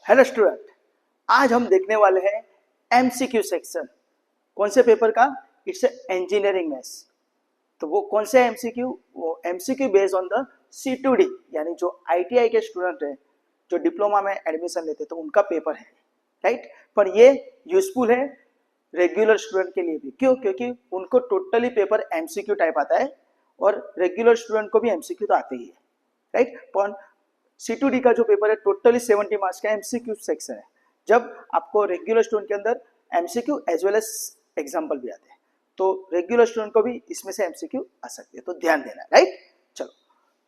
Hello student, आज हम देखने वाले हैं एमसीक्यू सेक्शन। कौन से पेपर का? It's engineering maths. तो वो कौन से एमसीक्यू? वो MCQ based on the C2D, यानी जो आईटीआई के स्टूडेंट हैं जो डिप्लोमा में एडमिशन लेते हैं तो उनका पेपर है, राइट। पर ये यूजफुल है रेगुलर स्टूडेंट के लिए भी। क्यों? क्योंकि उनको टोटली पेपर एमसीक्यू टाइप आता है और रेगुलर स्टूडेंट को भी एमसीक्यू तो आते ही है, राइट। पर C2D का जो पेपर है टोटली 70 मार्क्स का एमसीक्यू सेक्शन है। जब आपको रेगुलर स्टूडेंट के अंदर MCQ as well as example भी आते हैं, तो रेगुलर स्टूडेंट को भी इसमें से एमसीक्यू आ सकती है, तो ध्यान देना, राइट। चलो,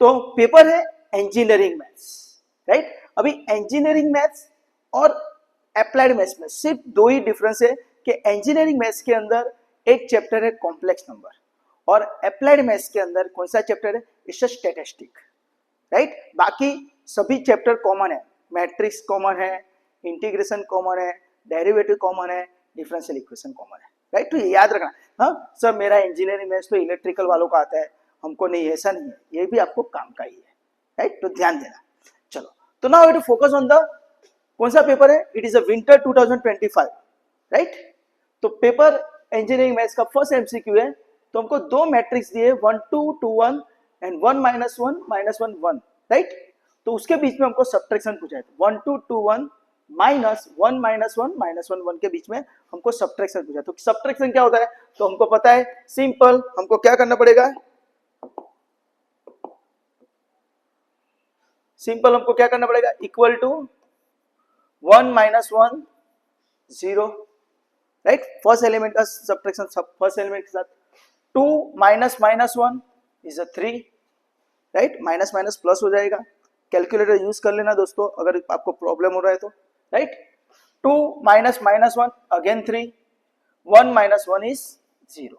तो पेपर है इंजीनियरिंग मैथ्स, राइट। अभी इंजीनियरिंग मैथ्स और अप्लाइड मैथ्स में सिर्फ दो ही डिफरेंस है कि इंजीनियरिंग मैथ्स के अंदर एक चैप्टर है कॉम्प्लेक्स नंबर और अप्लाइड मैथ्स के अंदर कौन सा चैप्टर है? It's statistic, right. बाकी सभी चैप्टर कॉमन है, मैट्रिक्स कॉमन है, इंटीग्रेशन कॉमन है, डेरिवेटिव कॉमन है, डिफरेंशियल इक्वेशन कॉमन है, राइट। तो ये याद रखना। हाँ सर, मेरा इंजीनियरिंग मैथ्स तो इलेक्ट्रिकल वालों का आता है, हमको नहीं, ऐसा नहीं है, ये भी आपको काम का ही है, राइट। तो ध्यान देना। चलो, तो now we to focus on the कौन सा पेपर है? It is a winter 2025, right. तो पेपर इंजीनियरिंग मैथ्स का फर्स्ट एमसीक्यू है। तो हमको दो मैट्रिक्स दिए 1 2 2 1 एंड 1 -1 -1 1, राइट। तो उसके बीच में हमको सब्ट्रैक्शन पूछा है। 1 2 2 1 -1 -1 -1 1 के बीच में हमको सब्ट्रैक्शन पूछा है। तो सब्ट्रैक्शन क्या होता है? तो हमको पता है, सिंपल। हमको क्या करना पड़ेगा? सिंपल हमको क्या करना पड़ेगा? Equal to 1 -1 0, right. First element का सब्ट्रैक्शन फर्स्ट एलिमेंट के साथ 2 -1 is 3, right. Minus minus plus हो जाएगा। कैलकुलेटर यूज कर लेना दोस्तों अगर आपको प्रॉब्लम हो रहा है तो, राइट। 2 -1 अगेन 3, 1 -1 इज 0,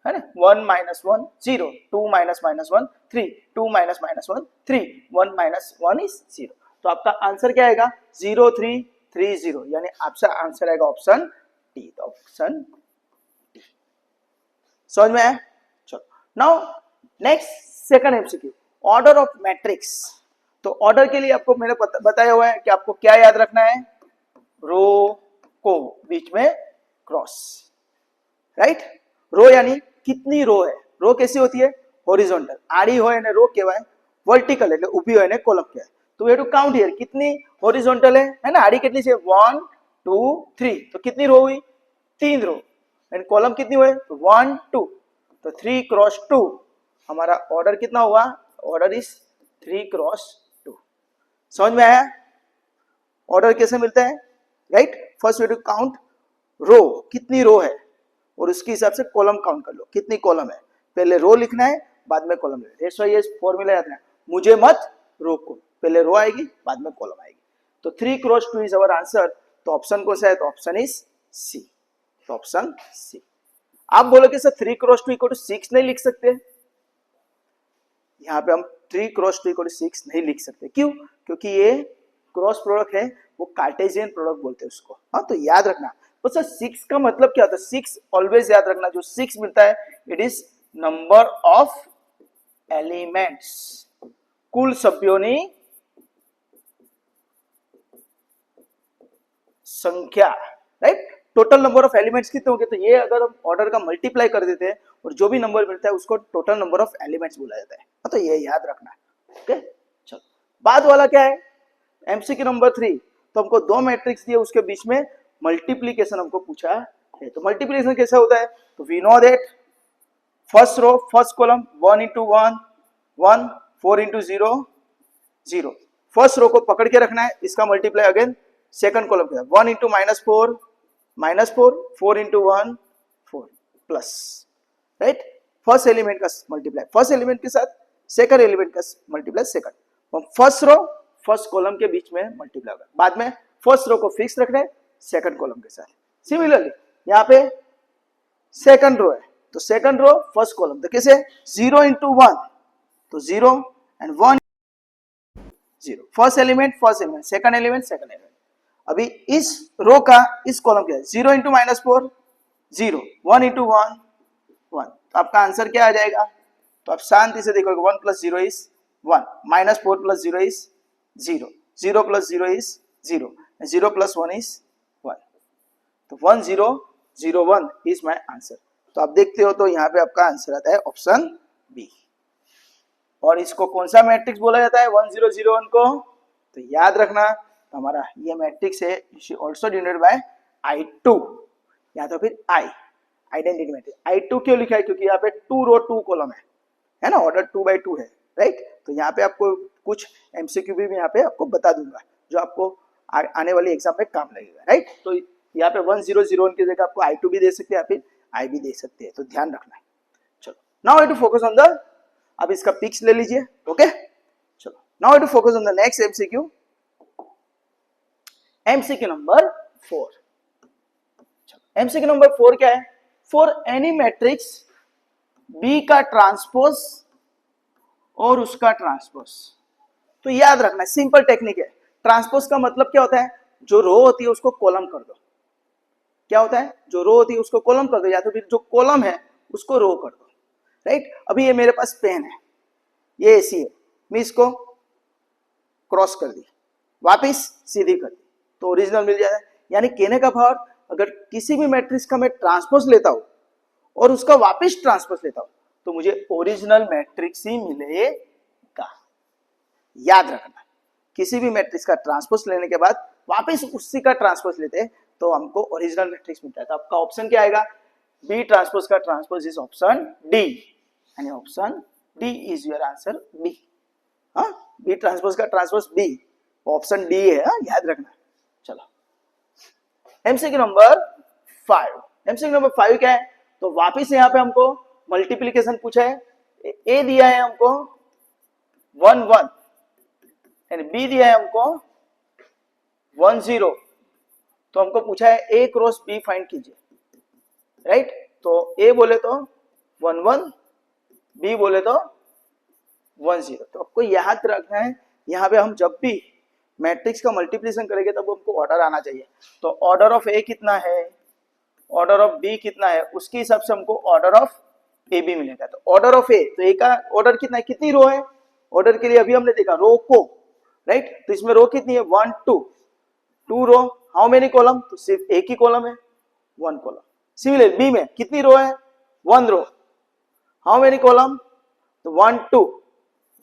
है ना। 1 -1 0, 2 -1 3, 2 -1 3, 1 -1 इज 0। तो आपका आंसर क्या आएगा? 0 3 3 0, यानी आपका आंसर आएगा ऑप्शन डी। ऑप्शन डी समझ में आया? चलो, now next second MCQ, order of matrix. तो ऑर्डर के लिए आपको मैंने बताया हुआ है कि आपको क्या याद रखना है? रो को बीच में क्रॉस, राइट। रो यानी कितनी रो है। रो कैसी होती है? हॉरिजॉन्टल, आड़ी हो ने रो કહેવાય, વર્ટિકલ એટલે ઊભી હોય ને કોલમ કહેવાય। तो we have to count here, कितनी हॉरिजॉन्टल है ना। आड़ी कितनी है? 1 2 3, तो कितनी रो हुई? 3 रो। एंड कॉलम कितनी हुई? 1 2, तो 3 क्रॉस 2, हमारा ऑर्डर कितना हुआ? Order is 3 cross 2। समझ में आया? ऑर्डर कैसे मिलता है, right. First we to count row, कितनी रो है, और उसके हिसाब से कॉलम काउंट कर लो, कितनी कॉलम है। पहले रो लिखना है, बाद में कॉलम लिखना है। दैट्स व्हाई ये फॉर्मूला याद रखना, मुझे मत रोको, पहले रो आएगी बाद में कॉलम आएगी। तो 3 क्रॉस 2 इज अवर आंसर। तो ऑप्शन कौन सा है? तो ऑप्शन इज सी। तो ऑप्शन सी। आप बोलोगे सर 3 क्रॉस 2 इक्वल टू 6 नहीं लिख सकते? यहाँ पे हम 3 क्रॉस 2 इक्वल टू 6 नहीं लिख सकते। क्यों? क्योंकि ये क्रॉस प्रोडक्ट है, वो कार्टेशियन प्रोडक्ट बोलते हैं उसको। हाँ, तो याद रखना। तो सर 6 का मतलब क्या होता है? 6 ऑलवेज याद रखना, जो 6 मिलता है it is number of elements, कुल सभ्योनी संख्या, right. Total number of elements कितने होंगे? तो ये अगर हम ऑर्डर का मल्टीप्लाई कर देते हैं और जो भी नंबर मिलता है उसको टोटल नंबर ऑफ एलिमेंट्स बोला जाता है। तो ये याद रखना, ओके। चलो, बाद वाला क्या है? MCQ number 3। तो हमको दो मैट्रिक्स दिए, उसके बीच में मल्टीप्लीकेशन हमको पूछा है। तो मल्टीप्लीकेशन कैसा होता है? तो we know that first row first column 1 × 1 1, 4 × 0 0। First row को पकड़ के रखना है, इसका मल्टीप्लाई अगेन सेकंड कॉलम के साथ 1 × -4 -4, 4 × 1 4 प्लस, राइट। फर्स्ट एलिमेंट का मल्टीप्लाई फर्स्ट एलिमेंट के साथ, सेकंड एलिमेंट का multiply second. First row first column के बीच में मल्टीप्लाई होगा, बाद में फर्स्ट रो को फिक्स रखना है सेकंड कॉलम के साथ। सिमिलरली यहाँ पे सेकंड रो है, तो सेकंड रो फर्स्ट कॉलम, तो कैसे? 0 × 1, तो 0 and 1 0। First element second element second element. अभी इस रो का इस कॉलम क्या है? 0 × -4 0, 1 × 1 1। तो आपका आंसर क्या आ जाएगा? तो आप शांति से देखोगे 1 + 0 is 1, -4 + 0 is 0, 0 + 0 is 0, 0 plus 1 is 1, तो 1 0 0 1 is my answer। तो आप देखते हो तो यहाँ पे आपका आंसर आता है ऑप्शन बी। और इसको कौन सा मैट्रिक्स बोला जाता है 1 0 0 1 को, तो याद रखना तो हमारा ये मैट्रिक्स है ऑल्सो डिनोटेड बाय I2 या तो फिर आइडेंटिटी मैट्रिक्स। I2 क्यों लिखा है, क्योंकि यहाँ पे 2 रो 2 कॉलम है ना, ऑर्डर 2 by 2 है, राइट। तो यहाँ पे आपको कुछ MCQ भी यहाँ पे आपको बता दूंगा जो आपको आने वाली एग्जाम में काम लगेगा, राइट। तो यहाँ पे 1 0 0 1 की जगह आपको I2 भी दे सकते हैं या फिर I भी दे सकते हैं, तो ध्यान रखना है। चलो now I to focus on the, अब इसका पिक्स ले लीजिए, ओके। चलो now I to focus on the next MCQ, MCQ number 4। MCQ number 4 क्या है, फॉर एनी मैट्रिक्स B का ट्रांसपोज और उसका ट्रांसपोज। तो याद रखना सिंपल टेक्निक है। ट्रांसपोज का मतलब क्या होता है, जो रो होती है उसको कॉलम कर दो। क्या होता है, जो रो होती है उसको कॉलम कर दो, या तो फिर जो कॉलम है उसको रो कर दो, राइट। अभी ये मेरे पास पेन है, ये ऐसी है, मैं इसको क्रॉस कर दी, वापिस सीधी कर दी, तो ओरिजिनल मिल जाए। यानी कहने का भाव, अगर किसी भी मैट्रिक्स का मैं ट्रांसपोज लेता हूं और उसका वापिस ट्रांसपोज लेता हूं तो मुझे ओरिजिनल मैट्रिक्स ही मिलेगा। याद रखना, किसी भी मैट्रिक्स का ट्रांसपोज लेने के बाद वापिस उसी का ट्रांसपोज लेते हैं तो हमको ओरिजिनल मैट्रिक्स मिलता है। तो आपका ऑप्शन क्या आएगा, बी ट्रांसपोज का ट्रांसपोज इज ऑप्शन डी, यानी option D is your answer B. हाँ, बी ट्रांसपोज का ट्रांसपोज बी, ऑप्शन डी है, याद रखना। चलो MCQ नंबर 5। MCQ नंबर 5 क्या है, तो वापिस यहाँ पे हमको मल्टीप्लीकेशन पूछा है, ए दिया है हमको 1 1 यानी बी दिया है हमको 1 0, तो हमको पूछा है ए क्रॉस बी फाइंड कीजिए, राइट। तो ए बोले तो 1 1, बी बोले तो 1 0। तो आपको याद रखना है, यहाँ पे हम जब भी मैट्रिक्स का मल्टीप्लिकेशन करेंगे तब हमको ऑर्डर आना चाहिए। तो ऑर्डर ऑफ ए कितना है, ऑर्डर ऑफ बी कितना है, उसके हिसाब से हमको ऑर्डर ऑफ ए बी मिलेगा। तो ऑर्डर ऑफ ए, तो ए का ऑर्डर कितना है, कितनी रो है, ऑर्डर के लिए अभी हमने देखा रो को, राइट। तो इसमें रो कितनी है 1 2 2 रो, हाउ मेनी कॉलम, तो सिर्फ एक ही कॉलम है 1 कॉलम। सिमिलर बी में कितनी रो है 1 रो, हाउ मेनी कॉलम, तो 1 2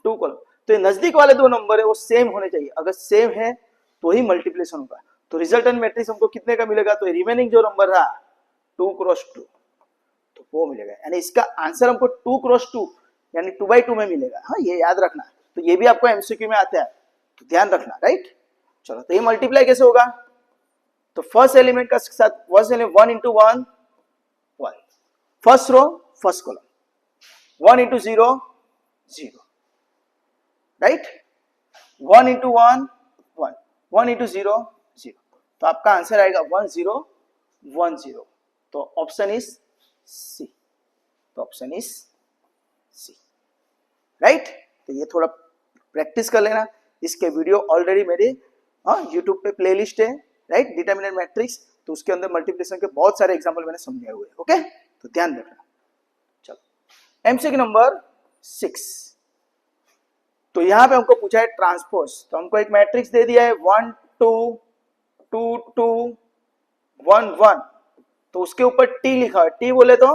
2 कॉलम। तो ये नजदीक वाले दो नंबर है वो सेम होने चाहिए, अगर सेम है तो ही मल्टीप्लिकेशन होगा। तो रिजल्टेंट मैट्रिक्स हमको कितने का मिलेगा, तो रिमेनिंग जो नंबर रहा 2 क्रॉस 2, तो वो मिलेगा। यानी इसका आंसर हमको 2 क्रॉस 2 यानी 2 by 2 में मिलेगा। हाँ, ये याद रखना, तो ये भी आपको MCQ में आता है, तो ध्यान रखना, राइट। चलो तो ये मल्टीप्लाई कैसे होगा, तो फर्स्ट एलिमेंट का साथ first element 1 into 1 1, first row first column 1 into 0 0, right. 1 into 1 1, 1 into 0 0, तो आपका आंसर आएगा 1 0 1 0। तो ऑप्शन इज सी, तो ऑप्शन इज सी, राइट। तो ये थोड़ा प्रैक्टिस कर लेना, इसके वीडियो ऑलरेडी मेरे यूट्यूब पे प्लेलिस्ट है, राइट, डिटरमिनेंट मैट्रिक्स, तो उसके अंदर मल्टीप्लिकेशन के बहुत सारे एग्जांपल मैंने समझाए हुए, ओके। तो ध्यान रखना। चलो MCQ नंबर 6, तो यहां पे हमको पूछा है ट्रांसपोज। तो हमको एक मैट्रिक्स दे दिया है 1 2 2 2 1 1, तो उसके ऊपर टी लिखा है, टी बोले तो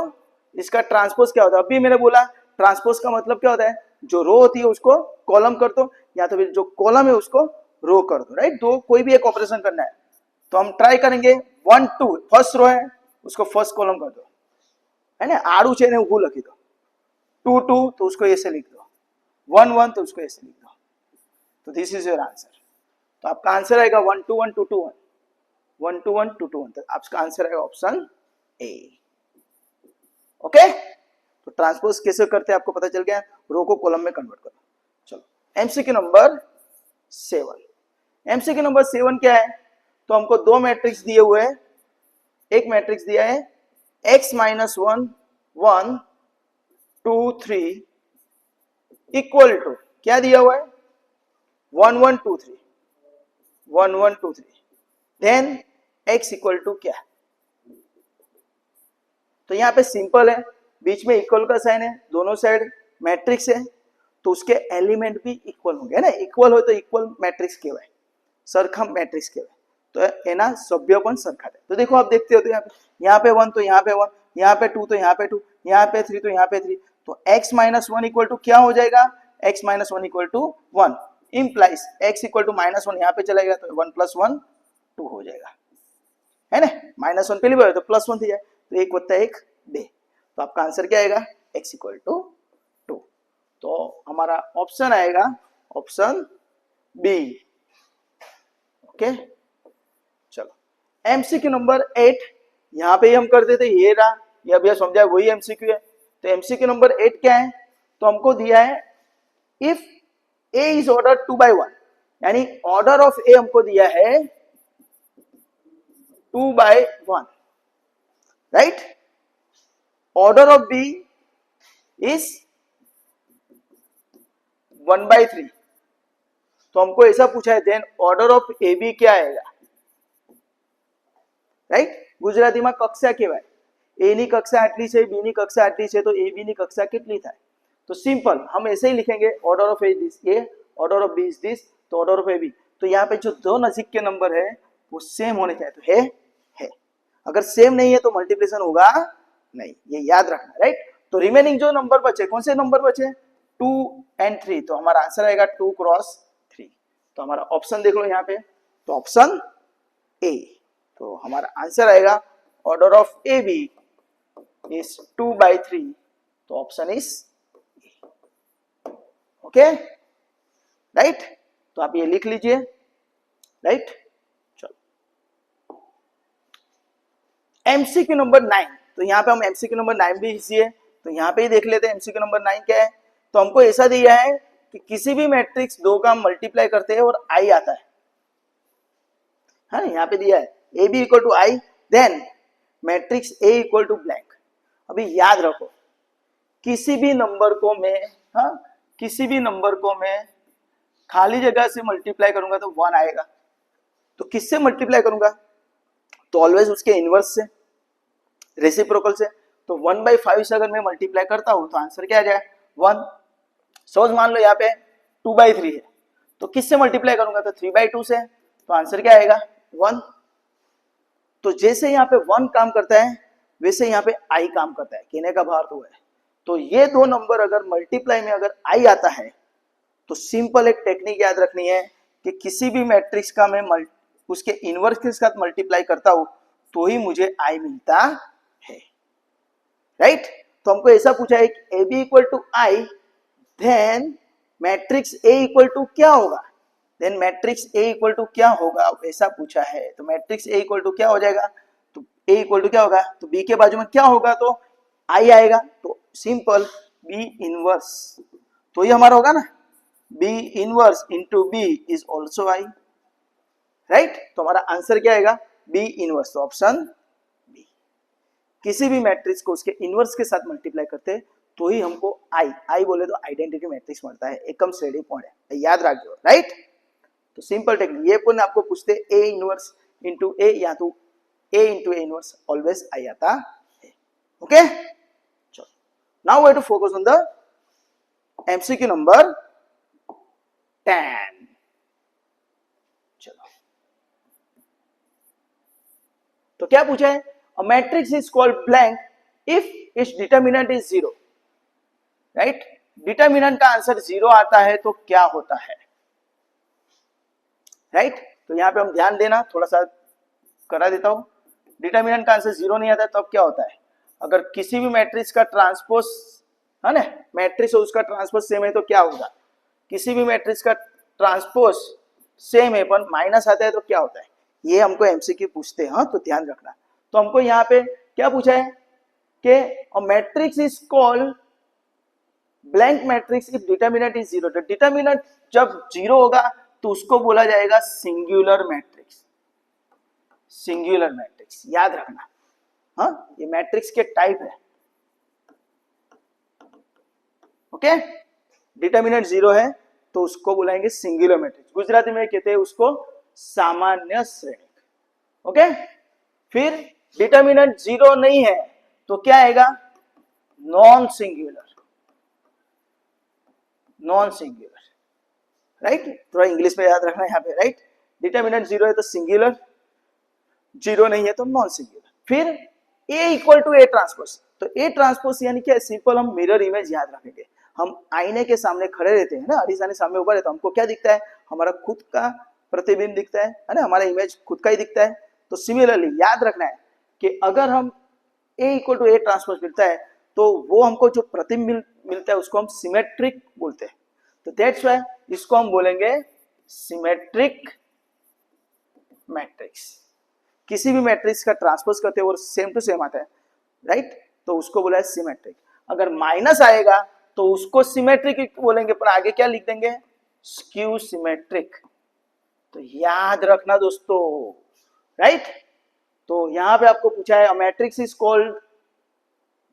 इसका ट्रांसपोज क्या होता है। अभी मैंने बोला ट्रांसपोज का मतलब क्या होता है, जो रो होती है उसको कॉलम कर दो, या तो फिर जो कॉलम है उसको रो कर दो, राइट। दो कोई भी एक ऑपरेशन करना है तो हम ट्राई करेंगे 1 2, फर्स्ट रो है उसको फर्स्ट कॉलम कर दो, है ना, आड़ू चेने उभू लिखी दो, 2 2 तो उसको ऐसे लिख दो, 1 1 तो उसको ऐसे लिख दो, तो दिस इज योर आंसर। तो आपका आंसर आएगा 1 2 1 2 2 1, 1 2 1 2 2 1, तो आपका आंसर आएगा ऑप्शन ए, ओके। तो ट्रांसपोज कैसे करते हैं आपको पता चल गया, रो को कॉलम में कन्वर्ट करो। चलो MCQ नंबर 7। MCQ नंबर 7 क्या है, तो हमको दो मैट्रिक्स दिए हुए हैं, एक मैट्रिक्स दिया है x minus 1 1 2 3 इक्वल टू, क्या दिया हुआ है 1 1 2 3 1 1 2 3, देन x इक्वल टू क्या, तो यहाँ पे सिंपल है, बीच में इक्वल का साइन है, दोनों साइड मैट्रिक्स है, तो उसके एलिमेंट भी इक्वल होंगे, है ना, इक्वल हो तो इक्वल मैट्रिक्स कहवाए। સરખા મેટ્રિક્સ કહેવાય. તો એના સભ્ય પણ સરખા થાય. તો देखो आप देखते हो तो यहाँ पे 1 तो यहाँ पे 1, यहाँ पे 2 तो यहाँ पे 2, यहाँ पे 3 तो यहाँ पे 3. तो x माइनस 1 इक्वल टू क्या हो जाएगा? x minus 1 equal to 1 implies x equal to minus 1 यहाँ पे चलेगा तो 1 प्लस 1 2 हो जाएगा, है ना. माइनस 1 पहली बार तो प्लस 1 थी जाए तो 1 वत्ता 1 2. तो आपका आंसर क्या आएगा? x equal to 2. तो हमारा ऑप्शन आएगा ऑप्शन बी. ओके चलो एमसीक्यू नंबर 8 यहाँ पे हम कर देते, ये रहा, ये अभी समझा वही एमसीक्यू है. तो एमसीक्यू नंबर 8 क्या है? तो हमको दिया है इफ a इज ऑर्डर 2/1, यानी ऑर्डर ऑफ a हमको दिया है 2/1, right. Order of b is 1/3. तो हमको ऐसा पूछा है then order of A B क्या आएगा, राइट. गुजराती में कक्षा કહેવાય. ए ની કક્ષા આટલી છે, बी ની કક્ષા આટલી છે, तो ए बी ની કક્ષા કેટલી થાય? तो सिंपल हम ऐसे ही लिखेंगे order of A this A, order of B is this, तो ऑर्डर ऑफ ए बी. तो यहाँ पे जो दो नजीक के नंबर है वो सेम होने चाहिए. तो है. अगर सेम नहीं है तो मल्टीप्लिकेशन होगा नहीं, ये याद रखना, राइट. तो रिमेनिंग जो नंबर बचे, कौन से नंबर बचे? 2 and 3. तो हमारा आंसर आएगा 2 क्रॉस 3. तो हमारा ऑप्शन देख लो यहाँ पे, तो ऑप्शन ए. तो हमारा आंसर आएगा order of A B is 2/3. तो ऑप्शन इज ओके, राइट. तो आप ये लिख लीजिए, राइट. चलो एमसीक्यू नंबर 9. तो यहाँ पे हम एमसीक्यू नंबर 9 भी इसी है, तो यहाँ पे ही देख लेते हैं एमसीक्यू नंबर 9 क्या है. तो हमको ऐसा दिया है कि किसी भी मैट्रिक्स 2 का मल्टीप्लाई करते हैं और आई आता है, हाँ यहाँ पे दिया है A B equal to I, then matrix A equal to blank. अभी याद रखो किसी भी नंबर को मैं, हाँ किसी भी नंबर को मैं खाली जगह से मल्टीप्लाई करूंगा तो 1 आएगा. तो किससे मल्टीप्लाई करूंगा? तो ऑलवेज उसके इनवर्स से, रेसिप्रोकल से. तो 1/5 से अगर मैं मल्टीप्लाई करता हूं तो आंसर क्या आ जाए? 1. सपोज मान लो यहाँ पे 2/3 है, तो किससे मल्टीप्लाई करूंगा? तो 3/2 से. तो आंसर क्या आएगा? 1. तो जैसे यहाँ पे 1 काम करता है वैसे यहाँ पे आई काम करता है, कहने का भाव तो है. तो ये दो नंबर अगर मल्टीप्लाई में अगर आई आता है तो सिंपल एक टेक्निक याद रखनी है कि किसी भी मैट्रिक्स का मैं उसके इनवर्स के साथ मल्टीप्लाई करता हूं तो ही मुझे आई मिलता है, राइट. तो हमको ऐसा पूछा है कि A B equal to I, then matrix A equal to क्या होगा? Then matrix A equal to क्या होगा ऐसा पूछा है. तो मैट्रिक्स ए इक्वल टू क्या हो जाएगा? तो ए इक्वल टू क्या होगा? तो बी के बाजू में क्या होगा? तो आई आएगा. तो सिंपल बी इनवर्स, तो ये हमारा होगा ना, B inverse into B is also I, right. तो हमारा आंसर क्या आएगा? B inverse. तो ऑप्शन बी. किसी भी मैट्रिक्स को उसके इनवर्स के साथ मल्टीप्लाई करते हैं तो ही हमको आई बोले तो आइडेंटिटी मैट्रिक्स मिलता है. एकम श्रेणी पॉइंट है, याद रखिए, राइट. तो सिंपल टेक्निक ये पण आपको पूछते ए इनवर्स इंटू ए, या तो A into A inverse, always I आता है. ओके चलो now we have to focus on the MCQ number 10. चलो तो क्या पूछा है? A matrix is called blank if its determinant is 0, right. Determinant का आंसर 0 आता है तो क्या होता है, राइट. तो यहां पे हम ध्यान देना, थोड़ा सा करा देता हूं. डिटरमिनेंट का आंसर 0 नहीं आता तब क्या होता है? अगर किसी भी मैट्रिक्स का ट्रांसपोज है ना, मैट्रिक्स और उसका ट्रांसपोज सेम है तो क्या होगा? किसी भी मैट्रिक्स का ट्रांसपोज सेम है पर माइनस आता है तो क्या होता है? ये हमको एमसीक्यू पूछते हैं, हाँ तो ध्यान रखना. तो हमको यहाँ पे क्या पूछा है कि अ matrix is called blank matrix if determinant is 0. तो डिटरमिनेंट जब 0 होगा तो उसको बोला जाएगा सिंगुलर मैट्रिक्स. सिंगुलर मैट्रिक्स याद रखना, हाँ ये मैट्रिक्स के टाइप है. ओके, डिटरमिनेंट 0 है तो उसको बुलाएंगे सिंगुलर मैट्रिक्स. गुजराती में कहते हैं उसको सामान्य श्रेणी. ओके, फिर डिटरमिनेंट 0 नहीं है तो क्या आएगा? Non singular. Non singular, right. थोड़ा इंग्लिश में याद रखना यहाँ पे, राइट. डिटर्मिनेंट 0 है तो सिंगुलर, 0 नहीं है तो नॉन सिंगुलर। फिर A equal to A transpose, तो A ट्रांसपोज यानी क्या, सिंपल हम मिरर इमेज याद रखेंगे। हम आईने के सामने खड़े रहते हैं ना, अरीसाने सामने ऊपर है तो हमको क्या दिखता है, हमारा खुद का प्रतिबिंब दिखता है ना, हमारा इमेज खुद का ही दिखता है। तो सिमिलरली याद रखना है कि अगर हम A equal to A transpose मिलता है तो वो हमको जो प्रतिबिंब मिलता है उसको हम सिमेट्रिक बोलते हैं। तो दैट्स व्हाई इसको हम बोलेंगे सिमेट्रिक मैट्रिक्स। किसी भी मैट्रिक्स का ट्रांसपोज करते हैं और सेम टू सेम आता है, राइट, तो उसको बोला है सिमेट्रिक। अगर माइनस आएगा तो उसको सिमेट्रिक बोलेंगे, पर आगे क्या लिख देंगे, स्क्यू सिमेट्रिक। तो याद रखना दोस्तों, राइट। तो यहां पे आपको पूछा है matrix is called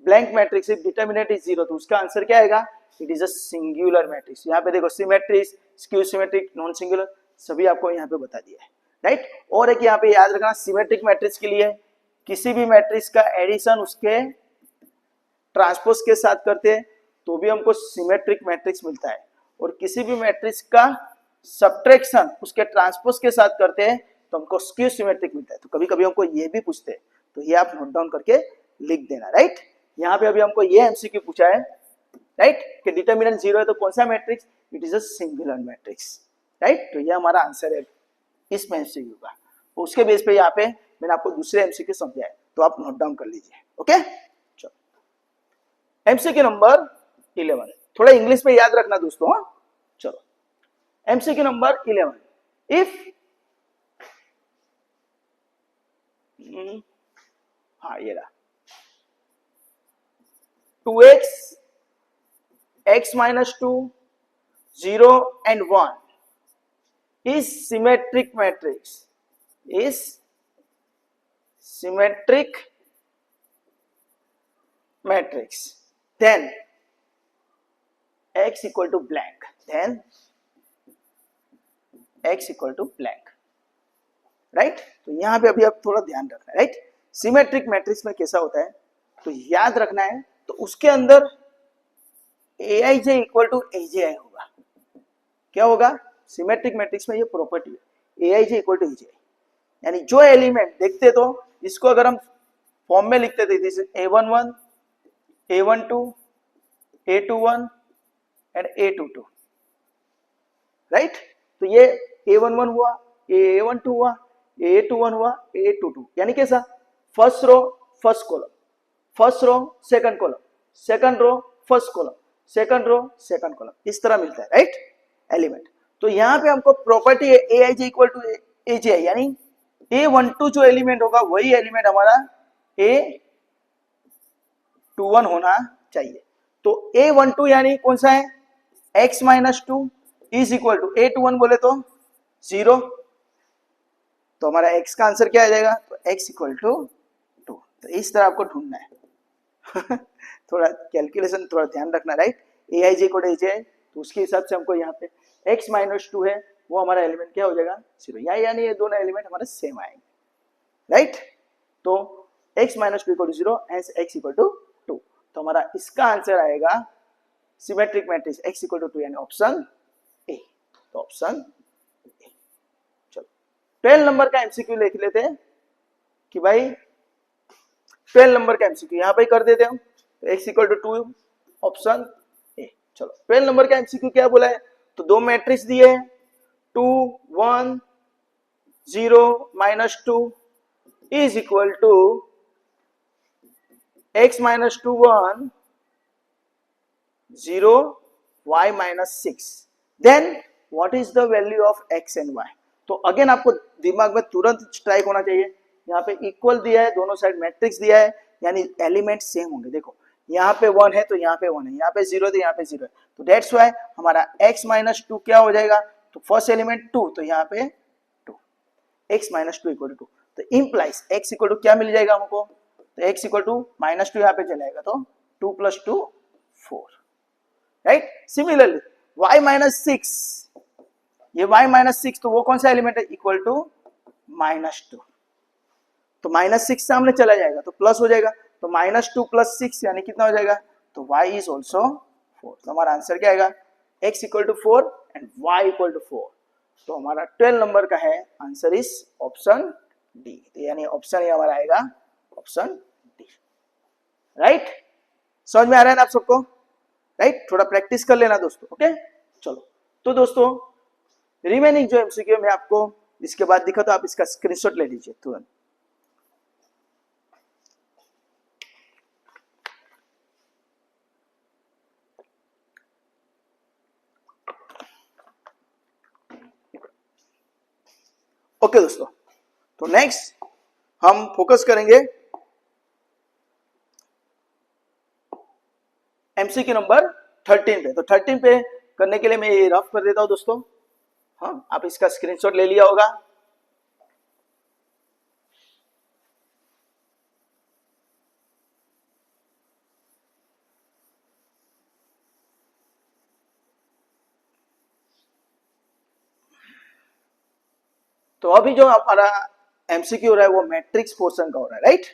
blank matrix if determinant is 0, तो उसका आंसर क्या आएगा, it is a singular matrix. यहाँ पे देखो symmetric, skew symmetric, non singular, सभी आपको यहाँ पे बता दिया है, राइट। और एक यहाँ पे याद रखना, सिमेट्रिक मैट्रिक्स के लिए किसी भी मैट्रिक्स का एडिशन उसके ट्रांसपोज के साथ करते हैं तो भी हमको सिमेट्रिक मैट्रिक्स मिलता है, और किसी भी मैट्रिक्स का सब्ट्रैक्शन उसके ट्रांसपोज के साथ करते हैं तो हमको स्क्यू सिमेट्रिक मिलता है। तो कभी कभी हमको ये भी पूछते हैं, तो ये आप नोट डाउन करके लिख देना, राइट। यहाँ पे अभी हमको ये एमसीक्यू पूछा है, राइट, कि डिटर्मिनेंट 0 है तो कौन सा matrix, it is a singular matrix, right. तो ये हमारा आंसर है इस एमसीक्यू का। उसके बेस पे यहाँ पे मैंने आपको दूसरे एमसीक्यू समझाया, तो आप नोट डाउन कर लीजिए, ओके। चलो एमसीक्यू नंबर 11, थोड़ा इंग्लिश में याद रखना दोस्तों, हाँ। चलो एमसीक्यू नंबर 11, इफ हाँ ये रहा 2x x minus 2 0 and 1 is symmetric matrix, is symmetric matrix, then x equal to blank, then x equal to blank, right. तो यहां पे अभी आप थोड़ा ध्यान रखना है, राइट। सिमेट्रिक मैट्रिक्स में कैसा होता है तो याद रखना है, तो उसके अंदर aij इक्वल टू aj होगा। क्या होगा, सिमेट्रिक मैट्रिक्स में ये प्रॉपर्टी है, aij इक्वल टू aj, यानी जो एलिमेंट देखते तो इसको अगर हम फॉर्म में लिखते थे जैसे a11 a12 a21 and a22, right. तो ये a11 हुआ, a12 हुआ, a21 हुआ, a22, यानी कैसा, first row first column, first row second column, second row first column, second row second column, इस तरह मिलता है, राइट, एलिमेंट। तो यहां पे हमको प्रॉपर्टी है aij इक्वल टू aj, यानी a12 जो एलिमेंट होगा वही एलिमेंट हमारा a21 होना चाहिए। तो a12 यानी कौन सा है, x minus 2 is equal to a21 बोले तो 0, तो हमारा x का आंसर क्या आ जाएगा, तो x इक्वल टू 2। तो इस तरह आपको ढूंढना है थोड़ा कैलकुलेशन थोड़ा ध्यान रखना, right. aij equal to aj, तो उसके हिसाब से हमको यहाँ पे x माइनस 2 है वो हमारा एलिमेंट क्या हो जाएगा, 0, यानी ये दोनों एलिमेंट हमारे सेम आएंगे, राइट। तो x minus 2 equal to 0 and x equal to 2, तो हमारा इसका आंसर आएगा symmetric matrix x equal to 2, यानी ऑप्शन ए। तो ऑप्शन ए। चलो 12 नंबर का एमसीक्यू लिख लेते हैं कि भाई 12 नंबर का एमसीक्यू यहां पे कर देते हैं, तो x equal to 2 option A. चलो 12 नंबर का एमसीक्यू क्या बोला है, तो दो मैट्रिक्स दिए हैं 2 1 0 minus 2 is equal to x minus 2 1 0 y minus 6, then what is the value of x and y। तो अगेन आपको दिमाग में तुरंत स्ट्राइक होना चाहिए, यहाँ पे इक्वल दिया है, दोनों साइड मैट्रिक्स दिया है, यानी एलिमेंट सेम होंगे। देखो यहाँ पे 1 है तो यहाँ पे 1 है, यहाँ पे 0 तो यहाँ पे 0 है, तो दैट्स व्हाई हमारा x माइनस 2 क्या हो जाएगा, तो फर्स्ट एलिमेंट 2, तो यहाँ पे 2, x माइनस 2 इक्वल टू 2, तो इम्प्लाइज x इक्वल टू क्या मिल जाएगा हमको, तो x इक्वल टू माइनस 2 यहाँ पे चलाएगा तो 2 plus 2 4, right. Similarly y minus 6, ये y माइनस 6, तो वो कौन सा एलिमेंट है, इक्वल टू माइनस 2, तो माइनस 6 सामने चला जाएगा तो प्लस हो जाएगा, तो माइनस 2 प्लस 6 यानी कितना हो जाएगा, तो y इज ऑल्सो 4। तो हमारा आंसर क्या आएगा, x equal to 4 and y equal to 4। तो हमारा 12 नंबर का है आंसर इज ऑप्शन डी। तो यानी ऑप्शन ये हमारा आएगा ऑप्शन डी। राइट, समझ में आ रहा है ना आप सबको? राइट, थोड़ा प्रैक्टिस कर लेना दोस्तों। ओके, चलो तो दोस्तों रिमेनिंग जो एमसीक्यू मैं आपको इसके बाद दिखा, तो आप इसका स्क्रीनशॉट ले लीजिए तुरंत। ओके दोस्तों, तो नेक्स्ट हम फोकस करेंगे एमसीक्यू नंबर 13 पे। तो 13 पे करने के लिए मैं ये रफ कर देता हूं दोस्तों। हाँ, आप इसका स्क्रीनशॉट ले लिया होगा। तो अभी जो हमारा एमसीक्यू हो रहा है वो मैट्रिक्स पोर्शन का हो रहा है। राइट,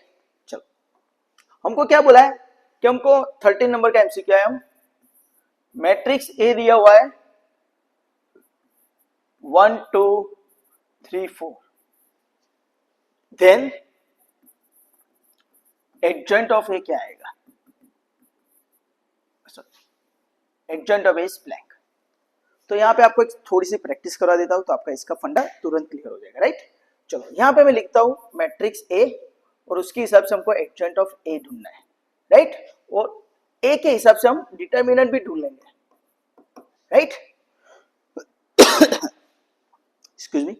चलो हमको क्या बोला है कि हमको 13 नंबर का एमसीक्यू है, हम मैट्रिक्स ए दिया हुआ है 1 2 3 4, देन एडजॉइंट ऑफ ए क्या आएगा? Adjoint of A is blank. तो यहाँ पे आपको एक थोड़ी सी प्रैक्टिस करा देता हूं, तो आपका इसका फंडा तुरंत क्लियर हो जाएगा। राइट, चलो यहाँ पे मैं लिखता हूं मैट्रिक्स ए, और उसके हिसाब से हमको एडजॉइंट ऑफ ए ढूंढना है। राइट, और ए के हिसाब से हम डिटर्मिनेंट भी ढूंढ लेंगे। Right, excuse me.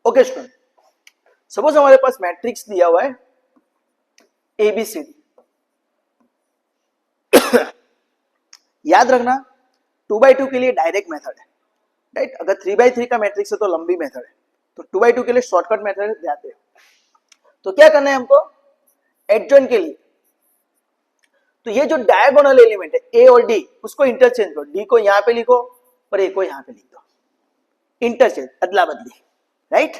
Okay student, suppose हमारे पास मैट्रिक्स दिया हुआ है ABCD। याद रखना 2x2 के लिए डायरेक्ट मेथड है। राइट, अगर 3x3 का मैट्रिक्स है तो लंबी मेथड है, तो 2x2 के लिए शॉर्टकट मेथड जाते हैं। तो क्या करना है हमको एडजॉइंट के लिए? तो ये जो डायगोनल एलिमेंट है ए और डी, उसको इंटरचेंज करो। डी को यहां पे लिखो और ए को यहां पे लिख दो, इंटरचेंज, अदला बदली। राइट,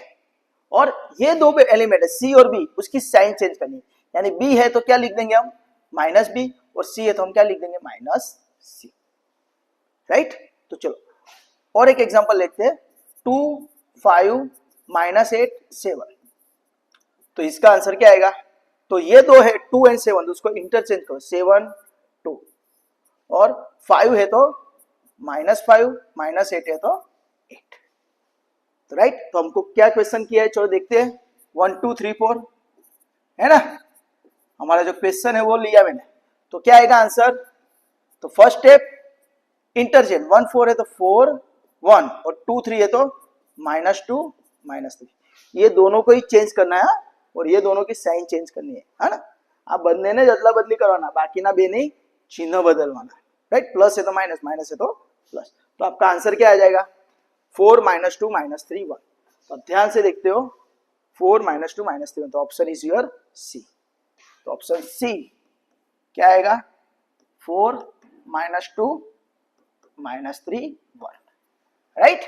और ये दो एलिमेंट है सी और बी, उसकी साइन चेंज करनी है। यानी बी है तो क्या लिख देंगे हम माइनस बी, और सी है तो हम क्या लिख देंगे माइनस सी। राइट, तो चलो और एक एग्जांपल लेते हैं 2 5 -8 7। तो इसका आंसर क्या आएगा? तो ये दो है 2 और 7, तो उसको इंटरचेंज करो 7 2, और 5 है तो -5, -8 है तो 8। तो राइट, तो हमको क्या क्वेश्चन किया है, चलो देखते हैं। 1 2 3 4 है ना, हमारा जो क्वेश्चन है वो लिया मैंने। तो क्या आएगा आंसर? तो फर्स्ट स्टेप इंटरचेंज, 1 4 है तो 4 1, और 2 3 है तो -2 -3। ये दोनों को ही चेंज करना है, और ये दोनों की साइन चेंज करनी है ना। आप बंदे ने अदला बदली करवाना, बाकी ना बे नहीं, चिन्ह बदलवाना। राइट, प्लस है तो माइनस, माइनस है तो प्लस। तो आपका आंसर क्या आ जाएगा? 4 -2 -3 1। तो अब ध्यान से देखते हो 4 -2 -3 1, तो ऑप्शन इज योर सी। तो ऑप्शन सी क्या आएगा? 4 -2 -3 1। राइट,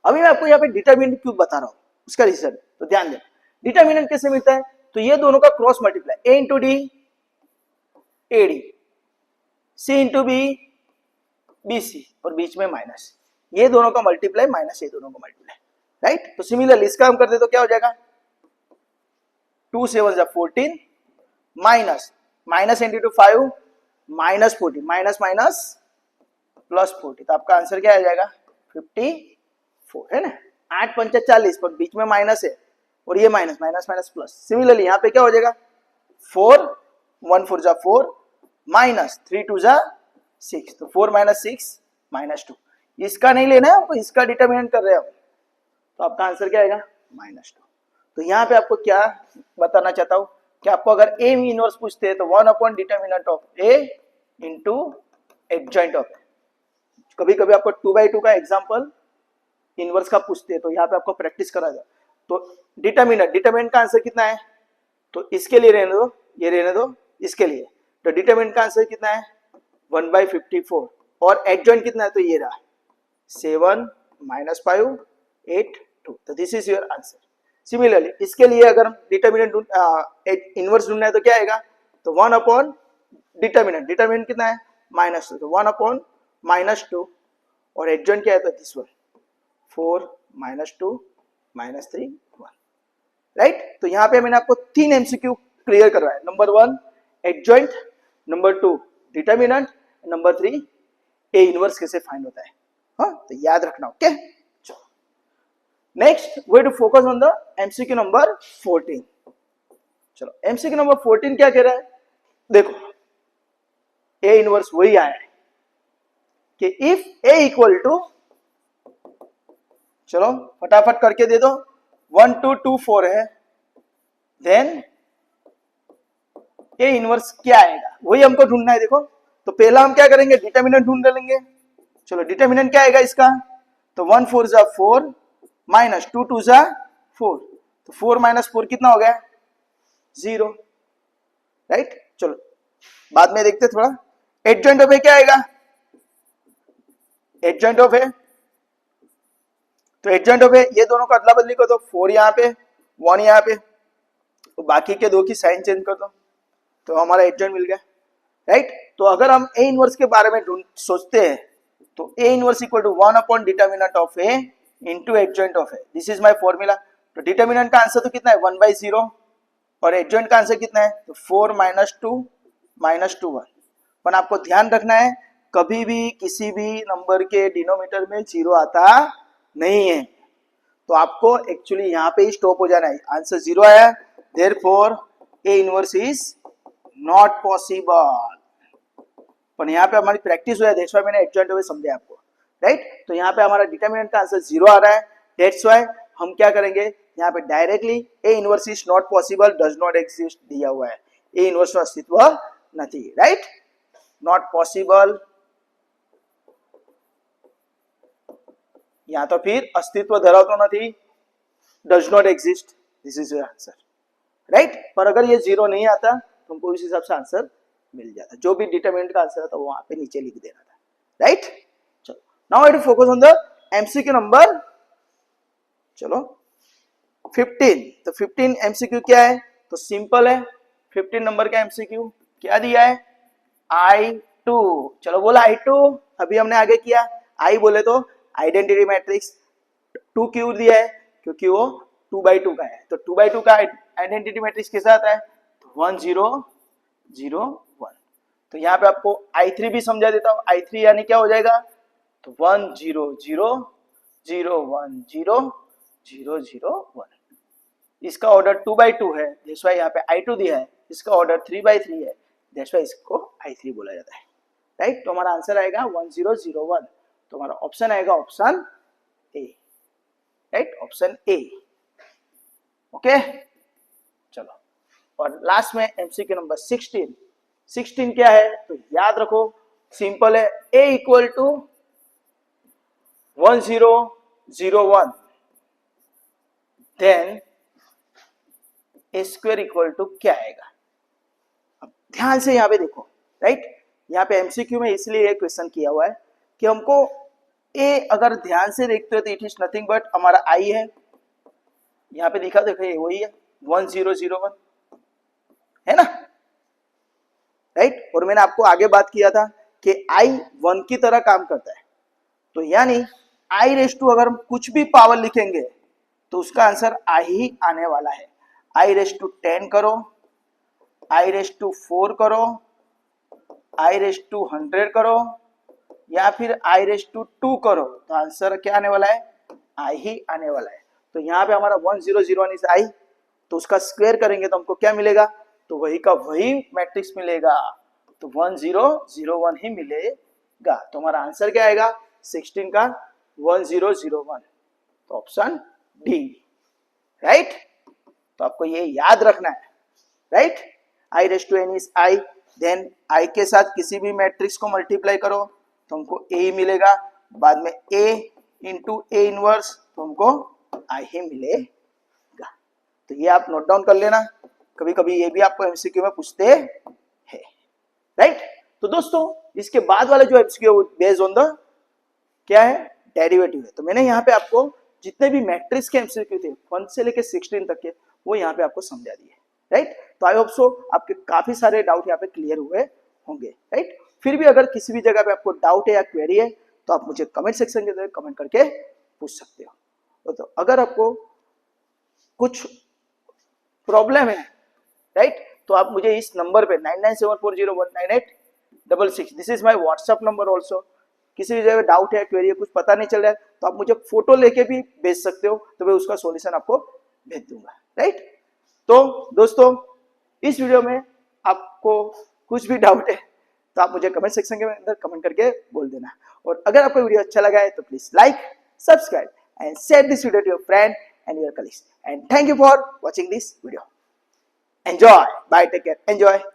अभी मैं आपको यहाँ पे डिटरमिनेंट क्यों बता रहा हूं, उसका रीजन। तो ध्यान दें, डिटरमिनेंट कैसे मिलता है? तो ये दोनों का cross multiply, A into D A D, C into B B C, और बीच में माइनस, ये दोनों का मल्टीप्लाई माइनस ये दोनों का मल्टीप्लाई। राइट, तो सिमिलरली इसका हम कर दे तो क्या हो जाएगा? 2 7 14 minus minus into 5 -14, minus minus plus 40। तो आपका आंसर क्या आ जाएगा? 54 है ना। 8 पंचा 40, पर बीच में माइनस है, और ये minus minus minus plus. Similarly यहाँ पे क्या हो जाएगा? 4 1 4 जा 4 माइनस 3 2 जा 6, तो 4 -6 -2। इसका नहीं लेना है हमको, इसका डिटरमिनेंट कर रहे हैं हम। तो आपका आंसर क्या आएगा? -2। तो यहाँ पे आपको क्या बताना चाहता हूँ कि आपको अगर ए इनवर्स पूछते हैं तो 1 determinant of A into adjoint of A. कभी कभी आपको 2x2 का एग्जाम्पल इनवर्स का पूछते हैं, तो यहाँ पे आपको प्रैक्टिस करा जाए। तो डिटरमिनेंट का आंसर कितना है? तो इसके लिए रहने दो, ये रहने दो, इसके लिए। तो डिटरमिनेंट का आंसर कितना है? 1/54, और एडजॉइंट कितना है? तो ये रहा 7 -5 8 2। तो this is your answer. Similarly इसके लिए अगर हम डिटरमिनेंट इनवर्स ढूंढना है तो क्या आएगा? तो 1 डिटर्मिनेंट, डिटर्मिनेंट कितना है -2, तो 1 अपॉन -2 और एडजॉइंट क्या है तो दिस वन 4 -2 -3 1, राइट। तो यहाँ पे मैंने आपको 3 एमसीक्यू क्लियर करवाया, number 1 adjoint, number 2 determinant, number 3 A inverse कैसे फाइंड होता है। हाँ, तो याद रखना। Okay, next way to focus on the MCQ number 14। चलो एमसीक्यू नंबर 14 क्या कह रहा है, देखो ए इनवर्स वही आया है कि इफ ए इक्वल टू, चलो फटाफट करके दे दो, 1 2 2 4 है, देन ए इनवर्स क्या आएगा वही हमको ढूंढना है। देखो तो पहला हम क्या करेंगे, डिटर्मिनेंट ढूंढ लेंगे। चलो डिटर्मिनेंट क्या आएगा इसका, तो 1 4 जा 4 माइनस 2 2 जा 4, तो 4 माइनस 4 कितना हो गया 0, राइट। चलो बाद में देखते थोड़ा, एडजॉइंट ऑफ ए क्या आएगा, एडजॉइंट ऑफ ए, तो एडजॉइंट ऑफ ए ये दोनों को अदला बदली कर दो, 4 यहाँ पे 1 यहाँ पे, तो बाकी के दो की साइन चेंज कर दो तो हमारा एडजॉइंट मिल गया, राइट। तो अगर हम ए इनवर्स के बारे में सोचते हैं तो A inverse equal to 1 upon determinant of A into adjoint of A, this is my formula. तो डिटर्मिनेंट का आंसर तो कितना है 1/0 और एडजॉइंट का आंसर कितना है तो 4 - 2 1। पर आपको ध्यान रखना है कभी भी किसी भी नंबर के डिनोमिनेटर में 0 आता नहीं है, तो आपको एक्चुअली यहाँ पे ही स्टॉप हो जाना है। आंसर 0 आया, therefore A inverse is not possible. पर यहाँ पे हमारी प्रैक्टिस हुआ है, दैट्स व्हाई मैंने एडजॉइंट ऑफ ए समझे आपको, राइट। तो यहाँ पे हमारा डिटर्मिनेंट का आंसर 0 आ रहा है, दैट्स व्हाई हम क्या करेंगे यहाँ पे directly A inverse is not possible, does not exist दिया हुआ है, ए इनवर्स अस्तित्व नहीं, राइट, नॉट पॉसिबल, या तो फिर अस्तित्व धरावतो नहीं, does not exist, this is your answer, right. पर अगर ये 0 नहीं आता तो हमको इस हिसाब से आंसर मिल जाता, जो भी डिटरमिनेंट का आंसर था वो वहां पे नीचे लिख देना था, राइट। चलो now I to focus on the MCQ number, चलो 15। तो 15 एमसीक्यू क्या है, तो सिंपल है, 15 नंबर का एमसीक्यू क्या दिया है I2, चलो बोला I2, अभी हमने आगे किया I बोले तो आइडेंटिटी मैट्रिक्स 2 क्यों दिया है, क्योंकि वो 2/2 का है, तो 2/2 का आइडेंटिटी मैट्रिक्स के साथ है तो 1 0 0 1। तो यहाँ पे आपको I3 भी समझा देता हूँ, I3 यानी क्या हो जाएगा तो 1 0 0 0 1 0 0 0 1। इसका ऑर्डर 2/2 है, दैट्स व्हाई यहाँ पे I2 दिया है, इसका ऑर्डर 3/3 है, दैट्स व्हाई इसको I3 बोला जाता है, राइट। तो हमारा आंसर आएगा 1 0 0 1, तो हमारा ऑप्शन आएगा option A, right, option A, okay. चलो और लास्ट में एमसीक्यू नंबर 16 क्या है, तो याद रखो सिंपल है, A equal to 1 0 0 1, then A square equal to क्या आएगा। अब ध्यान से यहाँ पे देखो, राइट, यहाँ पे एमसीक्यू में इसलिए ये क्वेश्चन किया हुआ है कि हमको ए अगर ध्यान से देखते हो तो इट इज नथिंग बट हमारा आई है, यहाँ पे दिखा देखो ये वही है 1 0 0 1 है ना, राइट। और मैंने आपको आगे बात किया था कि आई 1 की तरह काम करता है, तो यानी आई रेस टू अगर हम कुछ भी पावर लिखेंगे तो उसका आंसर आई ही आने वाला है। आई रेस टू 10 करो, आई रेस टू 4 करो, आई रेस टू 100 करो या फिर आई रेस टू 2 करो, तो आंसर क्या आने वाला है आई ही आने वाला है। तो यहाँ पे हमारा 1 0 0 1 इज आई, तो उसका स्क्वायर करेंगे तो हमको क्या मिलेगा, तो वही का वही मैट्रिक्स मिलेगा, तो 1 0 0 1 ही मिलेगा। तो हमारा आंसर क्या आएगा 16 का 1 0 0 1, तो ऑप्शन डी, राइट। तो आपको ये याद रखना है, right, I raise to N is I, then I के साथ किसी भी मैट्रिक्स को मल्टीप्लाई करो तो हमको ए मिलेगा, बाद में ए इंटू ए इनवर्स तो हमको आई ही मिलेगा। तो ये आप नोट डाउन कर लेना, कभी कभी ये भी आपको एमसीक्यू में पूछते हैं, राइट। तो दोस्तों इसके बाद वाले जो एमसीक्यू बेस्ड ऑन द क्या है डेरिवेटिव है, तो मैंने यहाँ पे आपको जितने भी मैट्रिक्स के एमसीक्यू थे 1 से लेके 16 तक के वो यहाँ पे आपको समझा दिए, राइट। तो आई होप सो आपके काफी सारे डाउट यहाँ पे क्लियर हुए होंगे, राइट। फिर भी अगर किसी भी जगह पे आपको डाउट है या क्वेरी है तो आप मुझे कमेंट सेक्शन के अंदर कमेंट करके पूछ सकते हो। तो अगर आपको कुछ प्रॉब्लम है, राइट, तो आप मुझे इस नंबर पे 9974019866, this is my WhatsApp number also. किसी भी जगह डाउट है, क्वेरी है, कुछ पता नहीं चल रहा है तो आप मुझे फोटो लेके भी भेज सकते हो, तो मैं उसका सॉल्यूशन आपको भेज दूंगा, राइट। तो दोस्तों इस वीडियो में आपको कुछ भी डाउट है तो आप मुझे कमेंट सेक्शन के अंदर कमेंट करके बोल देना। और अगर आपको वीडियो अच्छा लगा है तो please like, subscribe and share this video to your friend and your colleagues, and thank you for watching this video. Enjoy. Bye, take care, enjoy.